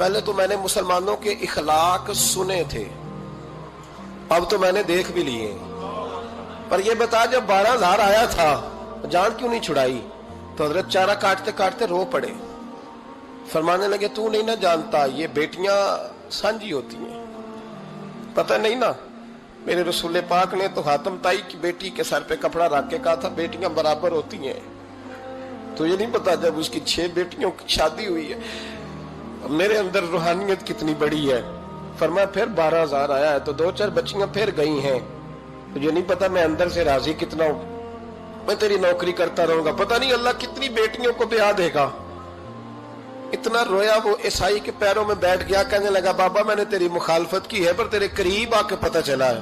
پہلے تو میں نے مسلمانوں کے اخلاق سنے تھے، اب تو میں نے دیکھ بھی لیے، پر یہ بتا جب 12,000 آیا تھا جان کیوں نہیں چھڑائی؟ تو حضرت چارہ کاٹتے کاٹتے رو پڑے، فرمانے لگے تو نہیں نہ جانتا یہ بیٹیاں سانجی ہوتی ہیں، پتہ نہیں نا؟ میرے رسول پاک نے تو حاتم تائی کی بیٹی کے سر پہ کپڑا رکھ کے کہا تھا بیٹیاں برابر ہوتی ہیں، تو یہ نہیں پتا جب اس کی 6 بیٹیوں کی شادی ہوئی ہے میرے اندر روحانیت کتنی بڑی ہے۔ فرمایا پھر 12,000 آیا ہے تو 2-4 بچیاں پھر گئی ہیں، مجھے نہیں پتا میں اندر سے راضی کتنا ہوں، میں تیری نوکری کرتا رہوں گا، پتہ نہیں اللہ کتنی بیٹیوں کو بیاہ دے گا۔ اتنا رویا وہ عیسائی کے پیروں میں بیٹھ گیا، کہنے لگا بابا میں نے تیری مخالفت کی ہے پر تیرے قریب آ کے پتہ چلا ہے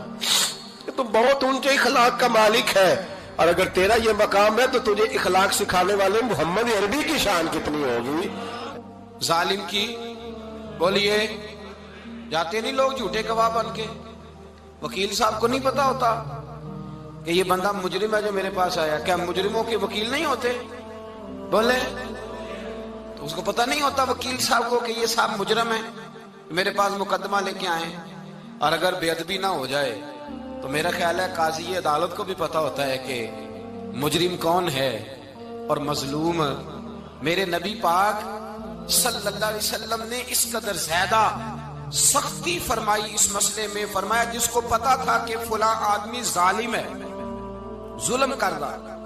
کہ تو بہت اونچے اخلاق کا مالک ہے، اور اگر تیرا یہ مقام ہے تو تجھے اخلاق سکھانے والے محمد عربی کی شان کتنی ہوگی۔ ظالم کی بولیے جاتے نہیں لوگ جھوٹے گواہ بن کے، وکیل صاحب کو نہیں پتا ہوتا کہ یہ بندہ مجرم ہے جو میرے پاس آیا، کیا مجرموں کے وکیل نہیں ہوتے؟ بولے تو اس کو پتہ نہیں ہوتا وکیل صاحب کو کہ یہ صاحب مجرم ہے، میرے پاس مقدمہ لے کے آئے، اور اگر بے ادبی نہ ہو جائے تو میرا خیال ہے قاضی عدالت کو بھی پتا ہوتا ہے کہ مجرم کون ہے اور مظلوم۔ میرے نبی پاک صلی اللہ علیہ وسلم نے اس قدر زیادہ سختی فرمائی اس مسئلے میں، فرمایا جس کو پتا تھا کہ فلاں آدمی ظالم ہے، ظلم کر رہا،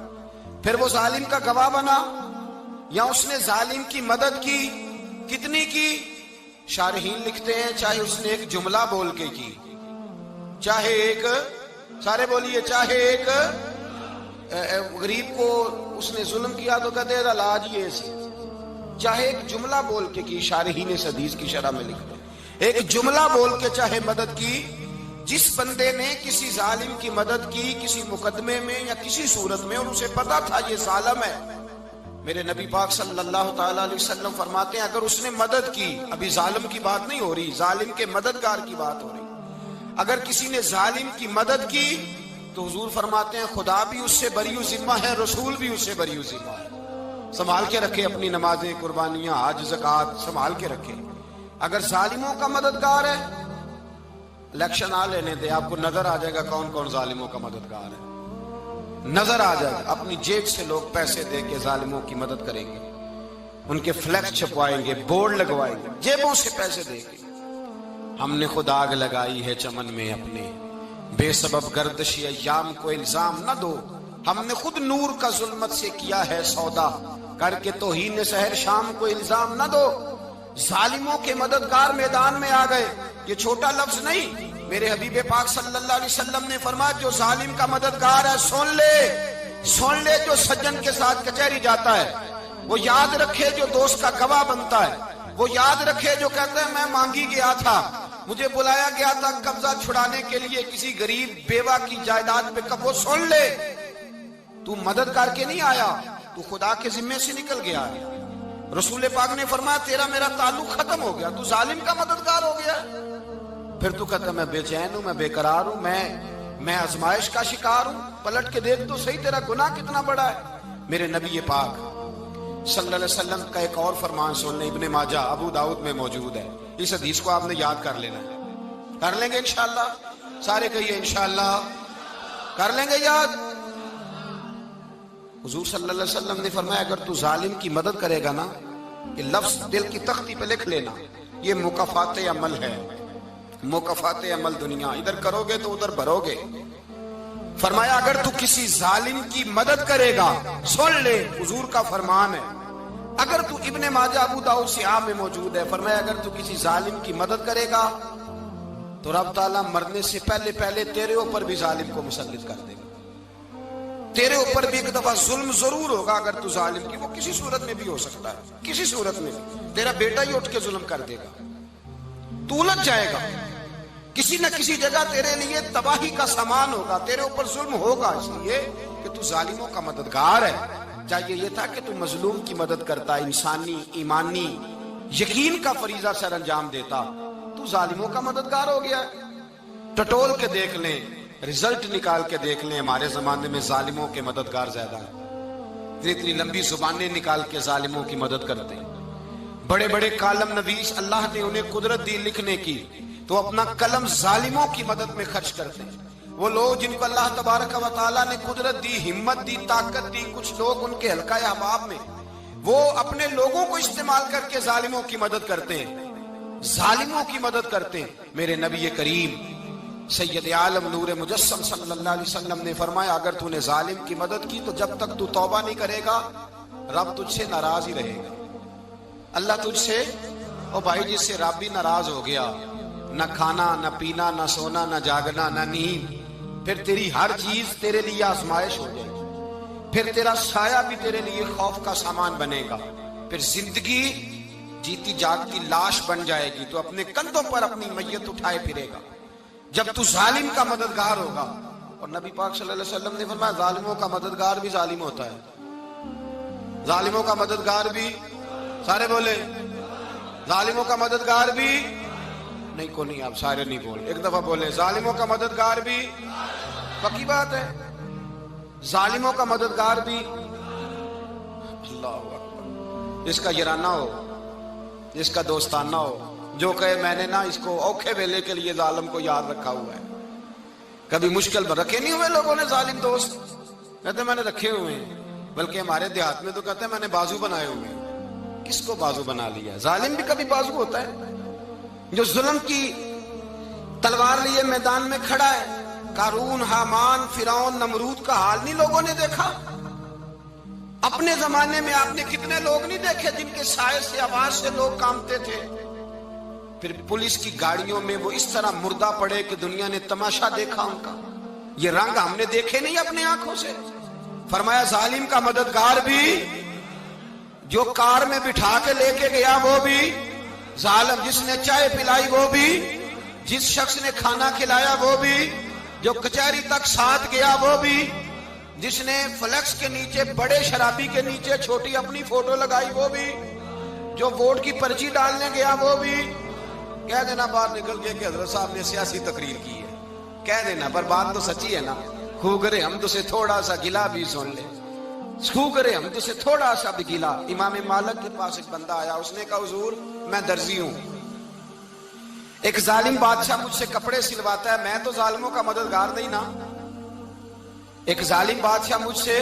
پھر وہ ظالم کا گواہ بنا یا اس نے ظالم کی مدد کی، کتنی کی؟ شارحین لکھتے ہیں چاہے اس نے ایک جملہ بول کے کی، چاہے ایک، سارے بولیے، چاہے ایک غریب کو اس نے ظلم کیا تو کہتے ہیں علاج یہ سی، چاہے ایک جملہ بول کے کی، شارحین اس حدیث کی شرح میں لکھتے ہیں ایک جملہ بول کے چاہے مدد کی، جس بندے نے کسی ظالم کی مدد کی کسی مقدمے میں یا کسی صورت میں اور اسے پتا تھا یہ ظالم ہے، میرے نبی پاک صلی اللہ تعالی علیہ وسلم فرماتے ہیں اگر اس نے مدد کی، ابھی ظالم کی بات نہیں ہو رہی، ظالم کے مددگار کی بات ہو رہی، اگر کسی نے ظالم کی مدد کی تو حضور فرماتے ہیں خدا بھی اس سے بری و ذمہ ہے، رسول بھی اس سے بری و ذمہ ہے۔ سنبھال کے رکھے اپنی نمازیں، قربانیاں، حج، زکوٰۃ سنبھال کے رکھے۔ اگر ظالموں کا مددگار ہے، الیکشن آ لینے دے، آپ کو نظر آ جائے گا کون کون ظالموں کا مددگار ہے، نظر آ جائے گا۔ اپنی جیب سے لوگ پیسے دے کے ظالموں کی مدد کریں گے، ان کے فلیکس چھپوائیں گے، بورڈ لگوائیں گے، جیبوں سے پیسے دے کے۔ ہم نے خود آگ لگائی ہے چمن میں اپنے، بے سبب گردشی ایام کو الزام نہ دو، ہم نے خود نور کا ظلمت سے کیا ہے سودا، کر کے توہین سحر شام کو الزام نہ دو۔ ظالموں کے مددگار میدان میں آ گئے، یہ چھوٹا لفظ نہیں، میرے حبیب پاک صلی اللہ علیہ وسلم نے فرمایا جو ظالم کا مددگار ہے سن لے جو سجن کے ساتھ کچہری جاتا ہے، وہ یاد رکھے جو دوست کا گواہ بنتا ہے، وہ یاد رکھے جو کہتا ہے میں مانگی گیا تھا، مجھے بلایا گیا تھا قبضہ چھڑانے کے لیے کسی غریب بیوہ کی جائیداد پہ، وہ سن لے تو مدد کر کے نہیں آیا، تو خدا کے ذمے سے نکل گیا ہے۔ رسول پاک نے فرمایا تیرا میرا تعلق ختم ہو گیا، تو ظالم کا مددگار ہو گیا، پھر تو کہتا میں بے چین ہوں، میں بے قرار ہوں، میں آزمائش کا شکار ہوں، پلٹ کے دیکھ تو صحیح تیرا گناہ کتنا بڑا ہے۔ میرے نبی پاک صلی اللہ علیہ وسلم کا ایک اور فرمان سننے، ابن ماجہ ابو داؤد میں موجود ہے، اس حدیث کو آپ نے یاد کر لینا ہے، کر لیں گے انشاءاللہ، سارے کہیے انشاءاللہ کر لیں گے یاد۔ حضور صلی اللہ علیہ وسلم نے فرمایا اگر تو ظالم کی مدد کرے گا نا، یہ لفظ دل کی تختی پہ لکھ لینا، یہ مکافات عمل ہے، مکافات عمل دنیا، ادھر کرو گے تو ادھر بھرو گے۔ فرمایا اگر تو کسی ظالم کی مدد کرے گا، سن لے حضور کا فرمان ہے، اگر تو ابن ماجہ ابو داؤد سیاہ میں موجود ہے، فرمایا اگر تو کسی ظالم کی مدد کرے گا تو رب تعالیٰ مرنے سے پہلے تیرے اوپر بھی ظالم کو مسلط کر دے گا، تیرے اوپر بھی ایک دفعہ ظلم ضرور ہوگا اگر تو ظالم کی، وہ کسی صورت میں بھی ہو سکتا ہے، کسی صورت میں بھی تیرا بیٹا ہی اٹھ کے ظلم کر دے گا، تو الجھ جائے گا، کسی نہ کسی جگہ تیرے لیے تباہی کا سامان ہوگا، تیرے اوپر ظلم ہوگا، اس لیے کہ تو ظالموں کا مددگار ہے۔ چاہیے یہ تھا کہ تو مظلوم کی مدد کرتا، انسانی ایمانی یقین کا فریضہ سر انجام دیتا، تو ظالموں کا مددگار ہو گیا۔ ٹٹول کے دیکھ لیں، رزلٹ نکال کے دیکھ لیں، ہمارے زمانے میں ظالموں کے مددگار زیادہ ہیں، اتنی لمبی زبانیں نکال کے ظالموں کی مدد کرتے ہیں، بڑے بڑے کالم نویس اللہ نے انہیں قدرت دی لکھنے کی، تو اپنا قلم ظالموں کی مدد میں خرچ کرتے ہیں۔ وہ لوگ جن کو اللہ تبارک و تعالیٰ نے قدرت دی، ہمت دی، طاقت دی، کچھ لوگ ان کے حلقہ احباب میں، وہ اپنے لوگوں کو استعمال کر کے ظالموں کی مدد کرتے ہیں، ظالموں کی مدد کرتے ہیں۔ میرے نبی کریم سید عالم نور مجسم صلی اللہ علیہ وسلم نے فرمایا، اگر تو نے ظالم کی مدد کی تو جب تک تو توبہ نہیں کرے گا رب تجھ سے ناراض ہی رہے گا۔ اللہ تجھ سے، او بھائی جس سے رب بھی ناراض ہو گیا، نہ کھانا نہ پینا نہ سونا نہ جاگنا نہ نیند، پھر تیری ہر چیز تیرے لیے آزمائش ہو جائے گی، پھر تیرا سایہ بھی تیرے لیے خوف کا سامان بنے گا، پھر زندگی جیتی جاگتی لاش بن جائے گی، تو اپنے کندھوں پر اپنی میت اٹھائے پھرے گا جب تو ظالم کا مددگار ہوگا۔ اور نبی پاک صلی اللہ علیہ وسلم نے فرمایا ظالموں کا مددگار بھی ظالم ہوتا ہے، ظالموں کا مددگار بھی، سارے بولے ظالموں کا مددگار بھی نہیں، کو نہیں، آپ سارے نہیں بولے، ایک دفعہ بولے ظالموں کا مددگار بھی، پکی بات ہے، ظالموں کا مددگار بھی۔ اللہ اکبر، جس کا یارانہ ہو، جس کا دوستانہ ہو، جو کہے میں نے نا اس کو اوکھے ویلے کے لیے ظالم کو یاد رکھا ہوا ہے۔ کبھی مشکل میں رکھے نہیں ہوئے لوگوں نے ظالم دوست، کہتے میں نے رکھے ہوئے ہیں، بلکہ ہمارے دیہات میں تو کہتے ہیں میں نے بازو بنائے ہوئے ہیں۔ کس کو بازو بنا لیا؟ ظالم بھی کبھی بازو ہوتا ہے، جو ظلم کی تلوار لیے میدان میں کھڑا ہے۔ قارون، حامان، فرعون، نمرود کا حال نہیں لوگوں نے دیکھا؟ اپنے زمانے میں آپ نے کتنے لوگ نہیں دیکھے جن کے سائے سے، آواز سے لوگ کانپتے تھے؟ پھر پولیس کی گاڑیوں میں وہ اس طرح مردہ پڑے کہ دنیا نے تماشا دیکھا ان کا۔ یہ رنگ ہم نے دیکھے نہیں اپنے آنکھوں سے۔ فرمایا ظالم کا مددگار بھی، جو کار میں بٹھا کے لے کے گیا وہ بھی ظالم، جس نے چائے پلائی وہ بھی، جس شخص نے کھانا کھلایا وہ بھی، جو کچہری تک ساتھ گیا وہ بھی، جس نے فلیکس کے نیچے، بڑے شرابی کے نیچے چھوٹی اپنی فوٹو لگائی وہ بھی، جو ووٹ کی پرچی ڈالنے گیا وہ بھی۔ کہہ دینا باہر نکل کے کہ حضرت صاحب نے سیاسی تقریر کی ہے، کہہ دینا، پر بات تو سچی ہے نا۔ خو کرے ہم تو سے تھوڑا سا گلا بھی سن لے، خو کرے ہم تو سے تھوڑا سا بھی گلا۔ امام مالک کے پاس ایک بندہ آیا، اس نے کہا حضور میں درزی ہوں، ایک ظالم بادشاہ مجھ سے کپڑے سلواتا ہے، میں تو ظالموں کا مددگار نہیں نا۔ ایک ظالم بادشاہ مجھ سے،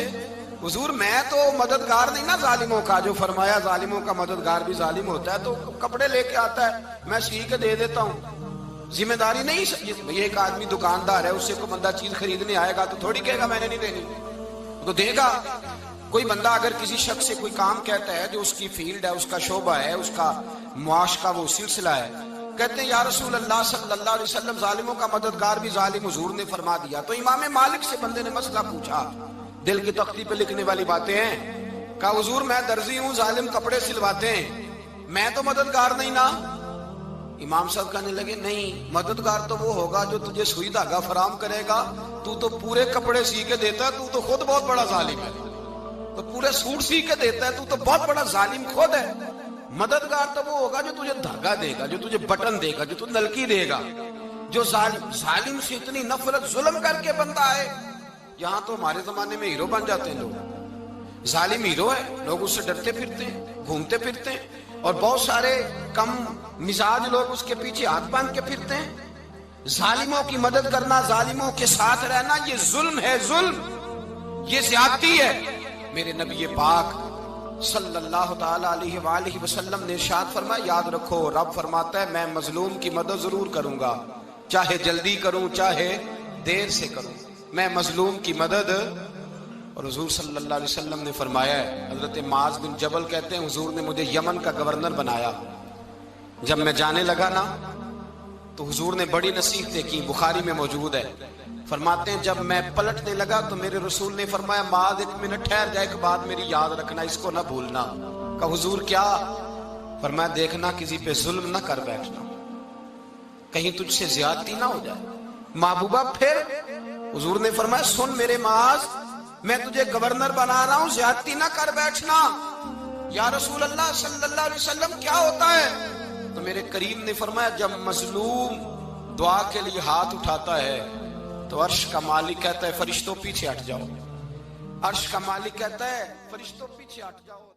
حضور میں تو مددگار نہیں نا ظالموں کا۔ جو فرمایا ظالموں کا مددگار بھی ظالم ہوتا ہے، تو کپڑے لے کے آتا ہے میں سی کے دے دیتا ہوں، ذمہ داری نہیں۔ یہ ایک آدمی دکاندار ہے، اس سے کوئی بندہ چیز خریدنے آئے گا تو تھوڑی کہے گا میں نے نہیں دینی، تو دے گا۔ کوئی بندہ اگر کسی شخص سے کوئی کام کہتا ہے جو اس کی فیلڈ ہے، اس کا شعبہ ہے، اس کا معاش کا وہ سلسلہ ہے، کہتے ہیں یا رسول اللہ صلی اللہ علیہ وسلم ظالموں کا مددگار بھی ظالم، حضور نے فرما دیا۔ تو امام مالک سے بندے نے مسئلہ پوچھا، دل کی تختی پہ لکھنے والی باتیں ہیں، کہا حضور میں درزی ہوں، ظالم کپڑے سلواتے ہیں، میں تو مددگار نہیں نا۔ امام صاحب کہنے لگے نہیں، مددگار تو وہ ہوگا جو تجھے سوئی دھاگا فراہم کرے گا، تو پورے کپڑے سی کے دیتا ہے، تو خود بہت بڑا ظالم ہے، تو پورے سوٹ سی کے دیتا ہے، تو بہت بڑا ظالم خود ہے۔ مددگار تو وہ ہوگا جو تجھے دھاگا دے گا، جو تجھے بٹن دے گا، جو تجھے نلکی دے گا۔ جو ظالم سے اتنی نفرت ظلم کر کے بندہ ہے، یہاں تو ہمارے زمانے میں ہیرو بن جاتے ہیں لوگ، ظالم ہیرو ہے، لوگ اس سے ڈرتے پھرتے ہیں، گھومتے پھرتے ہیں، اور بہت سارے کم مزاج لوگ اس کے پیچھے ہاتھ باندھ کے پھرتے ہیں۔ ظالموں کی مدد کرنا، ظالموں کے ساتھ رہنا، یہ ظلم ہے، ظلم، یہ زیادتی ہے۔ میرے نبی پاک صلی اللہ تعالی علیہ وآلہ وسلم نے ارشاد فرمایا، یاد رکھو رب فرماتا ہے میں مظلوم کی مدد ضرور کروں گا، چاہے جلدی کروں چاہے دیر سے کروں، میں مظلوم کی مدد۔ اور حضور صلی اللہ علیہ وسلم نے فرمایا ہے، حضرت معاذ بن جبل کہتے ہیں حضور نے مجھے یمن کا گورنر بنایا، جب میں جانے لگا نا تو حضور نے بڑی نصیحتیں کی، بخاری میں موجود ہے، فرماتے ہیں جب میں پلٹنے لگا تو میرے رسول نے فرمایا معاذ ایک منٹ ٹھہر جا، ایک بات میری یاد رکھنا، اس کو نہ بھولنا۔ کہا حضور کیا؟ فرمایا دیکھنا کسی پہ ظلم نہ کر بیٹھنا، کہیں تجھ سے زیادتی نہ ہو جائے۔ محبوبہ پھر حضور نے فرمایا سن میرے معاذ، میں تجھے گورنر بنا رہا ہوں، زیادتی نہ کر بیٹھنا۔ یا رسول اللہ صلی اللہ علیہ وسلم کیا ہوتا ہے؟ تو میرے کریم نے فرمایا جب مظلوم دعا کے لیے ہاتھ اٹھاتا ہے تو عرش کا مالک کہتا ہے فرشتوں پیچھے ہٹ جاؤ، عرش کا مالک کہتا ہے فرشتوں پیچھے ہٹ جاؤ۔